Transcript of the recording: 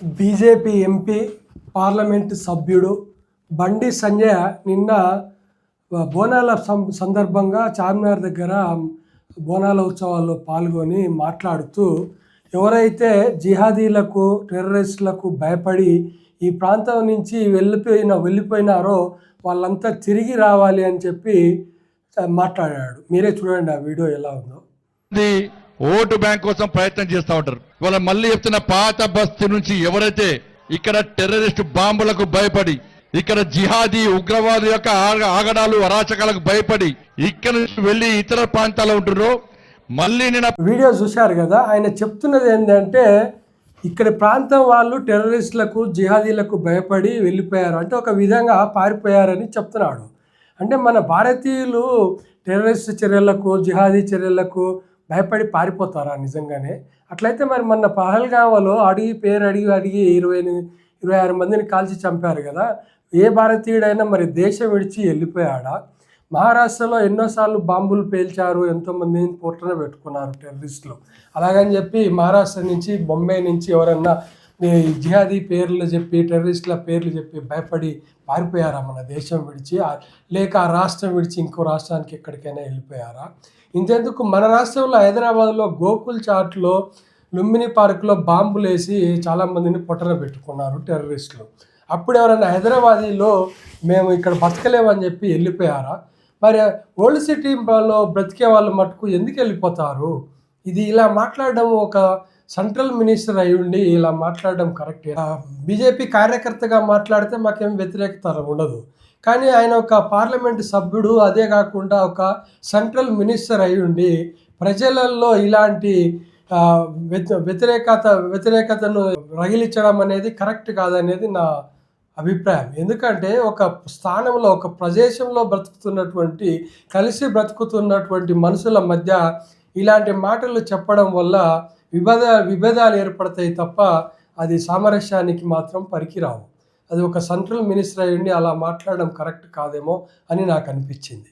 BJP MP parliament సభ్యుడు బండి సంజయ్ నిన్న బోనాల సందర్భంగా చార్మినార్ దగ్గర బోనాల ఉత్సవాల్లో పాల్గొని మాట్లాడుతూ ఎవరైతే జిహాదీలకు టెర్రరిస్టులకు భయపడి ఈ ప్రాంతం నుంచి వెళ్ళిపోయినారో వాళ్ళంతా తిరిగి రావాలి అని చెప్పి మాట్లాడాడు. మీరే చూడండి ఆ వీడియో ఎలా ఉందో. ఓటు బ్యాంక్ కోసం ప్రయత్నం చేస్తూ ఉంటారు. వాళ్ళ మళ్ళీ చెప్తున్న పాత బస్తీ నుంచి ఎవరైతే ఇక్కడ టెర్రరిస్ట్ బాంబులకు భయపడి, ఇక్కడ జిహాదీ ఉగ్రవాదు యొక్క ఆగడాలు అరాచకాలకు భయపడి ఇక్కడ నుంచి వెళ్ళి ఇతర ప్రాంతాల్లో ఉంటున్నారో మళ్ళీ నేను వీడియో చూశారు కదా. ఆయన చెప్తున్నది ఏంటంటే ఇక్కడ ప్రాంతం వాళ్ళు టెర్రరిస్టులకు జిహాదీలకు భయపడి వెళ్ళిపోయారు, అంటే ఒక విధంగా పారిపోయారని చెప్తున్నాడు. అంటే మన భారతీయులు టెర్రరిస్ట్ చర్యలకు జిహాదీ చర్యలకు భయపడి పారిపోతారా నిజంగానే? అట్లయితే మరి మన పహల్గామలో పేరు అడిగి 26 మందిని కాల్చి చంపారు కదా. ఏ భారతీయుడైనా మరి దేశం విడిచి వెళ్ళిపోయాడా? మహారాష్ట్రలో ఎన్నోసార్లు బాంబులు పేల్చారు, ఎంతోమందిని పొట్టన పెట్టుకున్నారు టెర్రరిస్టులు. అలాగని చెప్పి మహారాష్ట్ర నుంచి బొంబాయి నుంచి ఎవరన్నా జిహాదీ పేర్లు చెప్పి టెర్రరిస్టుల పేర్లు చెప్పి భయపడి పారిపోయారా మన దేశం విడిచి? లేక ఆ రాష్ట్రం విడిచి ఇంకో రాష్ట్రానికి ఎక్కడికైనా వెళ్ళిపోయారా? ఇంతెందుకు మన రాష్ట్రంలో హైదరాబాద్లో గోకుల్ చాట్లో లుంబిని పార్కులో బాంబులు వేసి చాలామందిని పొట్టన పెట్టుకున్నారు టెర్రరిస్టులు. అప్పుడు ఎవరైనా హైదరాబాదీలో మేము ఇక్కడ బతకలేమని చెప్పి వెళ్ళిపోయారా? మరి ఓల్డ్ సిటీలో బ్రతికే వాళ్ళు మటుకు ఎందుకు వెళ్ళిపోతారు? ఇది ఇలా మాట్లాడడం, ఒక సెంట్రల్ మినిస్టర్ అయి ఉండి ఇలా మాట్లాడడం కరెక్టే? బీజేపీ కార్యకర్తగా మాట్లాడితే మాకేం వ్యతిరేకత ఉండదు, కానీ ఆయన ఒక పార్లమెంటు సభ్యుడు, అదే కాకుండా ఒక సెంట్రల్ మినిస్టర్ అయి ఉండి ప్రజలలో ఇలాంటి వ్యతిరేకతను రగిలించడం అనేది కరెక్ట్ కాదనేది నా అభిప్రాయం. ఎందుకంటే ఒక స్థానంలో, ఒక ప్రదేశంలో కలిసి బ్రతుకుతున్నటువంటి మనుషుల మధ్య ఇలాంటి మాటలు చెప్పడం వల్ల విభేదాలు ఏర్పడతాయి తప్ప అది సామరస్యానికి మాత్రం పనికిరావు. అది ఒక సెంట్రల్ మినిస్టర్ అయ్యండి అలా మాట్లాడడం కరెక్ట్ కాదేమో అని నాకు అనిపించింది.